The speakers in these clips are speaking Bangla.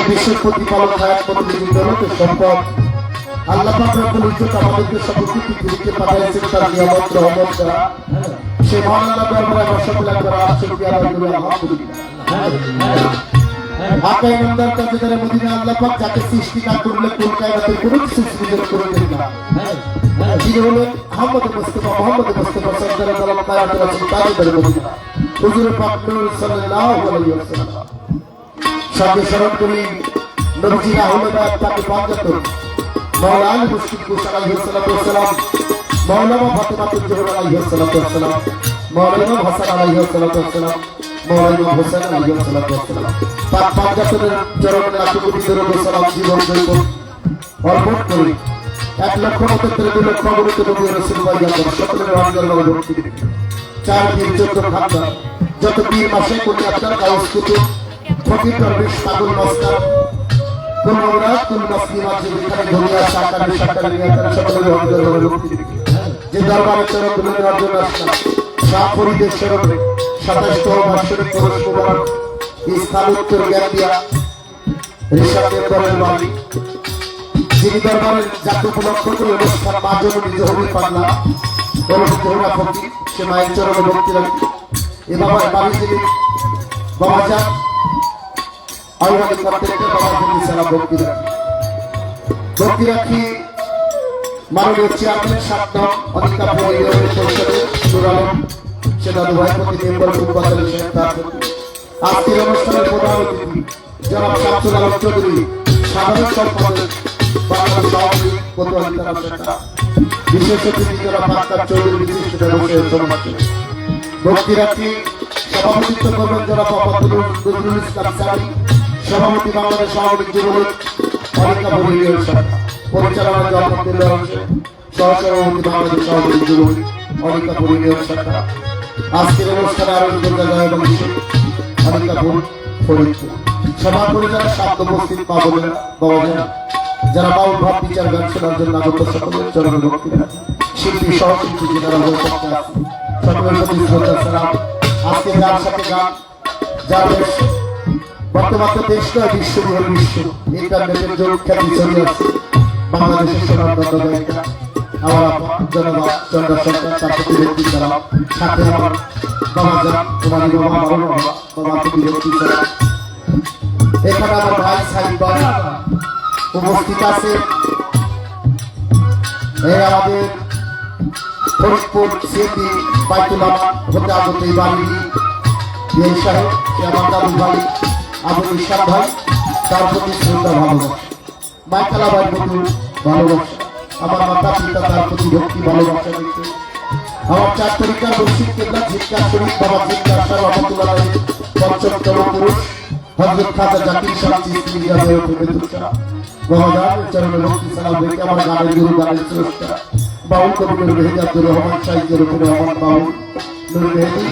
বিশ্বের প্রতিপালক হায়াত প্রতিনিধি দৌলত সম্পদ আল্লাহ পাক রব্বুল ইজ্জত আমাদেরকে সকলকে পৃথিবীতে পাঠিয়েছেন তার নিয়ামত রহমত দ্বারা। সে মহান আল্লাহ দরবারে আমরা সকলে একবার শুকরিয়া আদায় করি আলহামদুলিল্লাহ। আকা ইমানদার তাজদারে মদিনা আল্লাহ পাক যাকে সৃষ্টি না করলে কোন কায়নাতের কোনো কিছু সৃষ্টি করতেন না। যিনি হলেন মোহাম্মদ মুস্তাফা সাল্লাল্লাহু আলাইহি ওয়াসাল্লাম তাজদারে মদিনা হুজুর পাক নূর সাল্লাল্লাহু আলাইহি ওয়াসাল্লাম। সঙ্গে স্মরণ করি নবীজি আহমদাবাদ তাকে পাঞ্জাতন মৌলানা মুশকিল কুশাল আলাইহিস সালাতু ওয়াস সালাম, মৌলানা ফাতেমাতুল জোহরা আলাইহিস সালাতু ওয়াস সালাম, মৌলানা হাসান আলাইহিস সালাতু ওয়াস সালাম, মৌলানা হোসেন আলাইহিস সালাতু ওয়াস সালাম। পাক পাঞ্জাতনের চরণে লাখো কোটি দরুদ ও সালাম জীবন জৈবন অর্পণ করি। 1,73,2,00,000 অগণিত নবী রাসূল ভাইজান সকলের অন্তরে ভক্তি দিন। 4 দিন 14 খান্দা যত পীর মাসে কোটি আপনার কাউস কুতুব ফকির দরবেশ পাগল মস্তান কোন মুরাদ কোন মুসলিমাত যেখানে দুনিয়া সাকারে সাকারে নিয়াতের সকলের অন্তরে ভক্তি দিন। যে দরবারে চরণ ধরে অর্জন আসলাম শাহ ফরিদের শরণে 27 বছরের পুরুষ মুবারক ইসলাম উত্তর জ্ঞাতিয়া ঋষাদের দরবারে বাড়ি যিনি দরবারের জাত উপলক্ষ করে অনুষ্ঠান মাজননী জহরি পাগলা ওরফ জোহরা ফকির সে মায়ের চরণে ভক্তি রাখি। এ বাবার বাড়ি যিনি বাবা যান আউরানি প্রত্যেকটা বাবার প্রতি সালাম ভক্তি রাখি। মাননীয় চেয়ারম্যান 7 নং অধিকার পরিষদের নুর আলম সে দাদু ভাই প্রতি মেম্বার মুবাদল সাহেব তার আজকের অনুষ্ঠানের প্রধান অতিথি জনাব শামসুল আলম চৌধুরী সাধারণ সম্পাদক বাংলাদেশ সভাপতি কোতোয়ালি থানা শাখা, বিশেষ অতিথি জনাব আক্তার চৌধুরী বিশিষ্ট ব্যবসায়ী সম্মানিত ভক্তি রাখি। সভাপতিত্ব করবেন জনাব নজরুল ইসলাম সারি, সভাপতি বাংলাদেশ সভাপতি যুবলীগ অনিকা বহির শাখা, পরিচালনা জনপ্রতিনিধি অংশে সহসভাপতি বাংলাদেশ সভাপতি যুবলীগ অনিকা বহির শাখা। আজকের অনুষ্ঠানে আয়োজন এবং অনিকা ফরিদপুর সভা পরিচালনা সাধ্য উপস্থিত মা বোনেরা বাবাজেরা যারা বাউল ভাব বিচার গান শোনার জন্য আগত সকলের চরণে ভক্তি রাখি। শিল্পী সহশিল্পী যারা সকলের প্রতি শ্রদ্ধা সালাম। আজকে গান সাথে গান যার দেশ বর্তমান দেশ নয় বিশ্ব বিশ্ব ইন্টারনেটের যোগ খ্যাতি ছড়িয়ে আছে বাংলাদেশের সোনারদন্ড গায়িকা আমার জনবা চন্দ্র সরকার তার প্রতি ভক্তি সালাম। সাথে আমার বাবা যান তোমার বাবা বাবা বাবা প্রতি ভক্তি সালাম। এখানে আমার ভাই সাহিব ভাই উপস্থিত আছে। আমাদের ফরিদপুর সিএপি বাইতুল আমান হতে আগত এই বাড়ি বিএন সাহেব আমার দাদু ভাই আবুল ইসলাম ভাই তার প্রতি শ্রদ্ধা ভালোবাসা। মাইকালা ভাই প্রতি ভালোবাসা। আমার মাতা পিতা তার প্রতি ভক্তি ভালোবাসা দিতে। আমার 4 তরিকার মসজিদ কেবলা জিক্কার শরীফ বাবা জিক্কার সাহেব রহমাতুল্লাহ পঞ্চমতম পুরুষ হযরত খাজা জাকির শাহ চিশতি যাবে বেতুলচা বাবাজান চরণে ভক্তি সালাম রেখে আমার গানের গুরু গানের স্রষ্টা বাউল কবির মেহেজাবুর রহমান সাহিত্যের উপরে রহমান বাউল নূর মেহেদি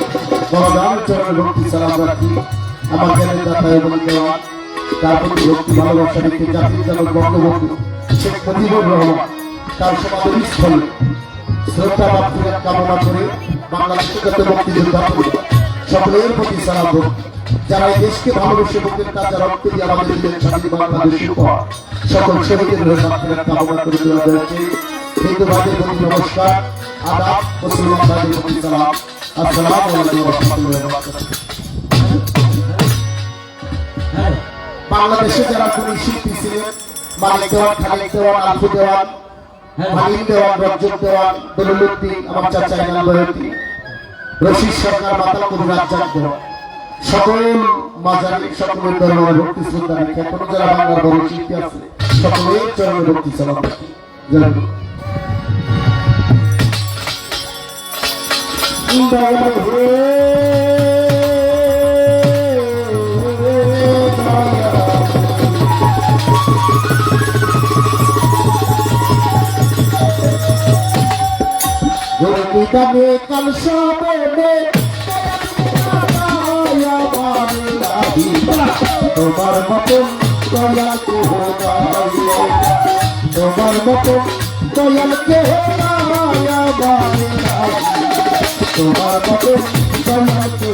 বাবাজান চরণে ভক্তি সালাম রাখি। আমার জ্ঞানের দাতা এবং দেওয়ান তার প্রতি ভক্তি ভালোবাসা রেখে জাতির জনক বঙ্গবন্ধু শেখ মুজিবুর রহমান তার সমাধি স্থলে শ্রদ্ধা মাতৃ কামনা করে বাংলাদেশের যত মুক্তিযোদ্ধা সকলের প্রতি সালাম ভক্তি। যারা এই দেশকে ভালোবেসে বুকের কাছে রক্ত দিয়ে আমাদের দিলেন স্বাধীন বাংলাদেশের উপহার সকল শহীদের মাতৃ কামনা করে দেওয়া হয়েছে। হিন্দু ভাইদের প্রতি নমস্কার আদাব, মুসলমান ভাইদের প্রতি সালাম। আসসালামু আলাইকুম ওয়া রাহমাতুল্লাহি ওয়া বারাকাতুহু। বাংলাদেশে যারা কোন শিল্পী ছিলেন মালিক দেওয়ান, খালিক দেওয়ান, আলফু দেওয়ান, হালিম দেওয়ান, রজ্জব দেওয়ান, দলিলউদ্দিন, আমার চাচা ইনাম বয়তি, রশিদ সরকার, মাতাল কবি রাজ্জাক দেওয়ান সকল মাঝারি সকলের দরবারে ভক্তি শ্রদ্ধা রেখে এখনো যারা বাংলার বড় শিল্পী আছে সকলের চরণে ভক্তি সালাম রাখি। তোমার মতন দয়াল কে তোমার মতন দয়াল কে তোমার মতন দয়াল কে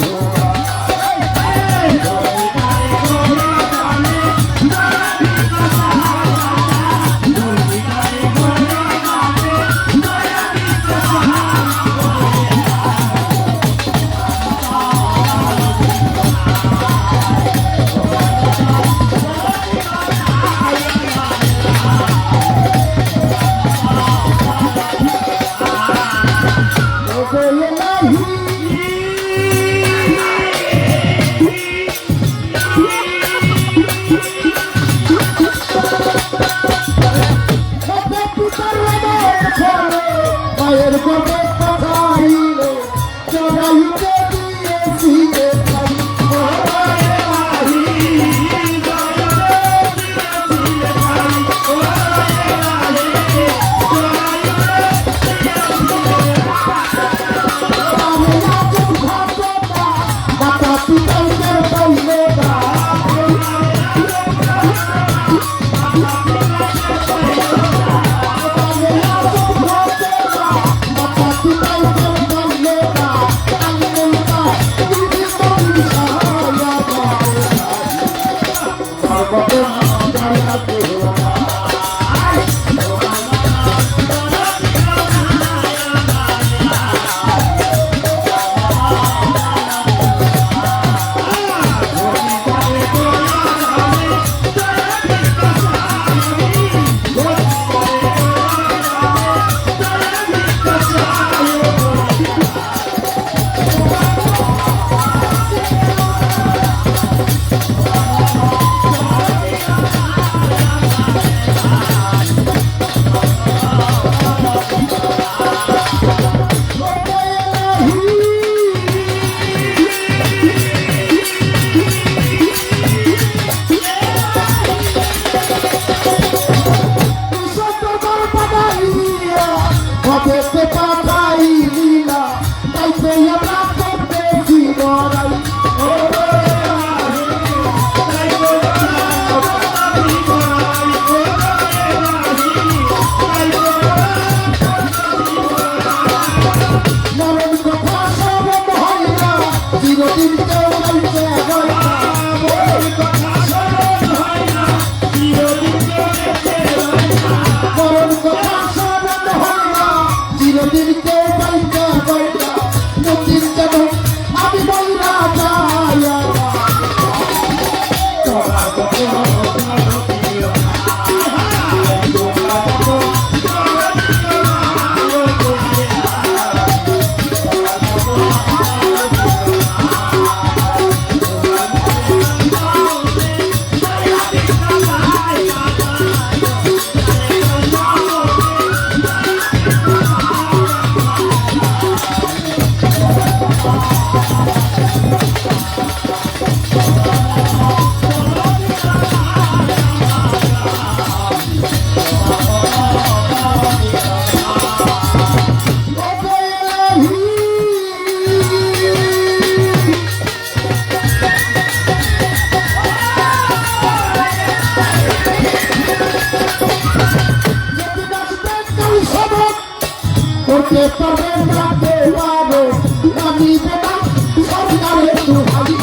করতে পারবেন না কেউ আরো আমি বেটা সরকারের দুহাই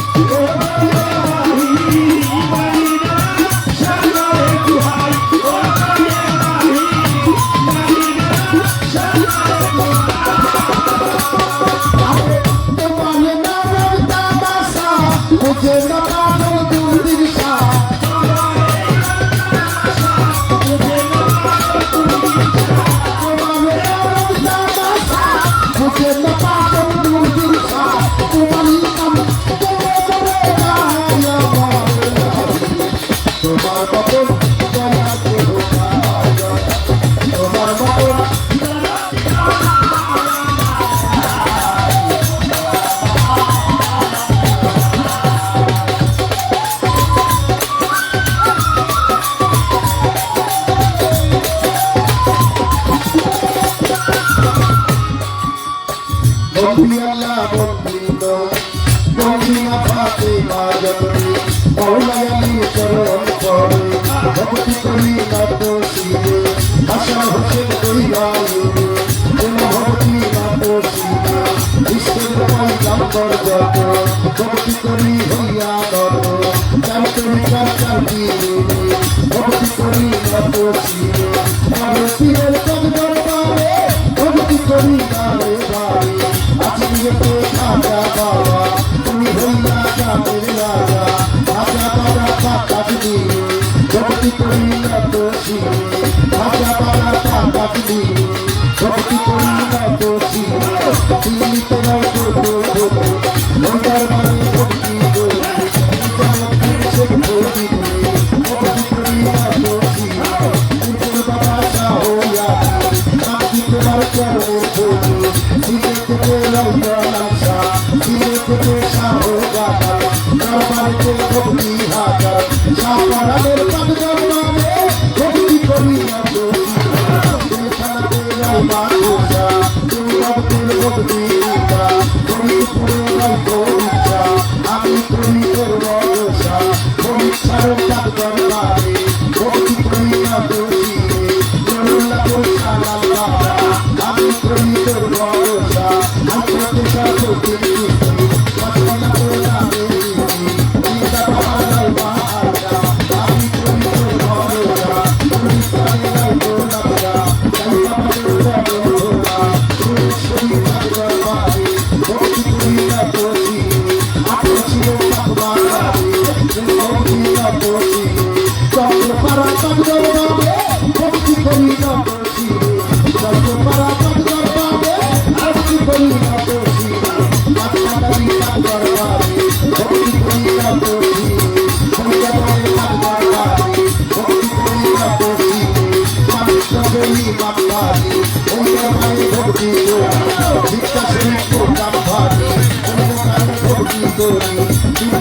তোমার নামের দাদাসা মুঝে না পাগল দুর্দিশা ভক্তি করি না তো শিবে আশা হচ্ছে ভক্তি না তো শিবে বিশ্বের পাইলাম যত ভক্তি করি হইয়া নত জানতে জানতে ভক্তি করি না তো শিবে শিবের দরবারে ভক্তি করি না রে ভাই আজকে খাজা বাবা তুমি হইয়া জানের রাজা রাজা বাবা কাকা দিবে ভক্তি করি না তো শিবে রাজা বাবা কাকা দিবে ভক্তি করি না তো শিবে দিল্লি তোমার করতো মন্দার মানে ভক্তি করি ভক্তি করি না তো শিবে বাবা হইয়া আমি তোমার চরণের ভক্তি দিলে থেকে লঙ্কা দিলে থেকে সাহ গাতা দরবারে ভক্তি হাতা সাপারাদের পদ দরবারে ভক্তি করি না তো খেলাতে রাইবা ঘোষা তুমি ভক্তের ভক্তি গীতা তুমি পুরে গল্পা আমি তুমি তোর ভরসা ভবিষ্যার পদ দরবারে ভক্তি করি না তো আমি করি তোর ভরসা আমি ভরসা করতে কথা না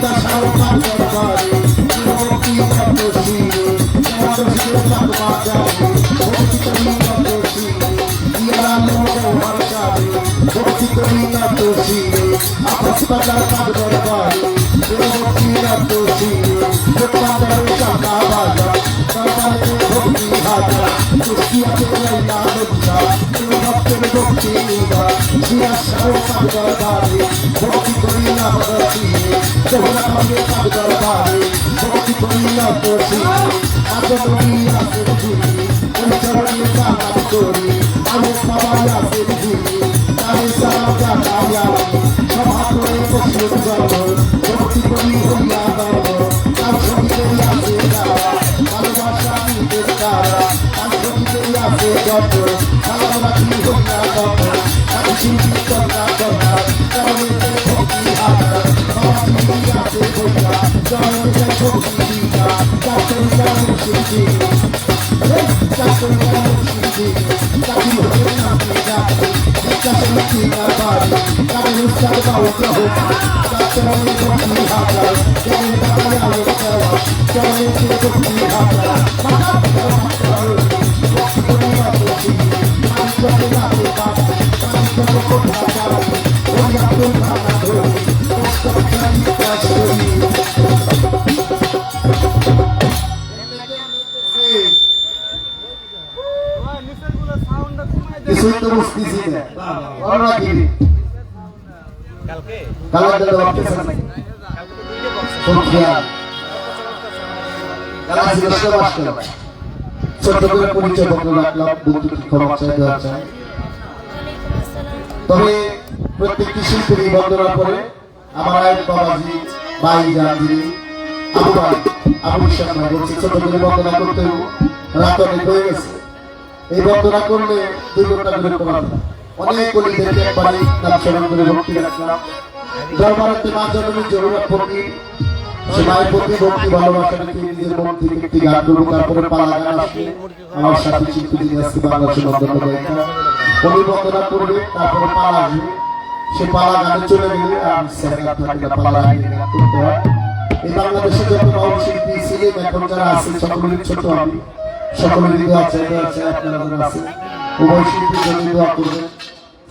দেবতা সারকার দরবারে ভক্তি করছি তোমার শিরে পাকমা যাবে ভক্তি করি করছি ইয়া লোক হরকারে ভক্তি করি করছি আপস পাতার পাক দরবারে ভক্তি করছি তোমার চাকা বাজা দরবারে ভক্তি হাজা কুশিয়াতে লাইলা লজ্জা তুমি ভক্তের ভক্তি নিবা শিরা সারকার দরবারে ভক্তি করি না করছি তোমরা আমাকে পাক দরবারে ভক্তি করি না করছি আজমি আছে ঝুলি ওই চরণে কাজ করি আমি সবাই আছে ঝুলি তাই সারা জানা আমি সভা করে বসে যাব ভক্তি করি হইয়া যাব তার সঙ্গে আছে গাওয়া ভালোবাসা নিতে তারা তার সঙ্গে আছে যত ভালোবাসি হইয়া যাব তার শিল্পী কন্যা কন্যা চরণে ভক্তি হাজার সবাই আছে হইয়া চরণে ভক্তি দিবা চাকরি চাকরি শিল্পী চাকরি চাকরি শিল্পী চাকরি হয়ে না যাবে চাকরি না পারি তাদের উৎসাহ পাও প্রভু চরণে ভক্তি হাজার চরণে বাবা আলো দেওয়া চরণে ভক্তি হাজার ভক্তি করে বাবুজি আমি চলে যাবো বাবা আমি চলে কোথা যাবো ওই আব্দুল খানা ধরি কাজ করি কিছুই তো বুঝতেছি না ওরা কি কালকে ভাবতেছে নাকি ছোট করে পরিচয় পত্র রাখলাম বন্ধুকে ক্ষমা চাইতে হচ্ছে তবে প্রত্যেকটি শিল্পীর বন্দনার পরে আমার আয়ের বাবাজি ভাই জানজি আবু ভাই আবু সামনে বলছি ছোট করে বন্দনা করতে রাত অনেক হয়ে গেছে এই বন্দনা করলে 2 ঘন্টা করে করা অনেক কলিদেরকে একবারই নাম স্মরণ করে ভক্তি রাখলাম দরবারেতে মা জননীর জরুরত ভক্তি সে মায়ের প্রতি ভক্তি ভালোবাসা রেখে নিজের মন থেকে একটি গান করবো তারপরে পালা গান আসবে আমার সাথে শিল্পী যিনি আজকে বাংলাদেশের বন্দনা কবি বন্দনা করবে তারপরে পালা আসবে সে পালা গানে চলে গেলে আর সেরা থাকে না পালা গান করতে হয় এই বাংলাদেশে যত বাউল শিল্পী ছিলেন এখন যারা আছেন সকলের ছোট আমি সকলের দোয়া চাইতে আছে আপনারা যারা আছেন উভয় শিল্পীর জন্য দোয়া করবেন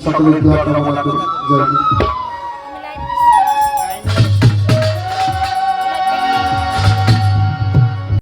সকলের দোয়া কামনা করি জয়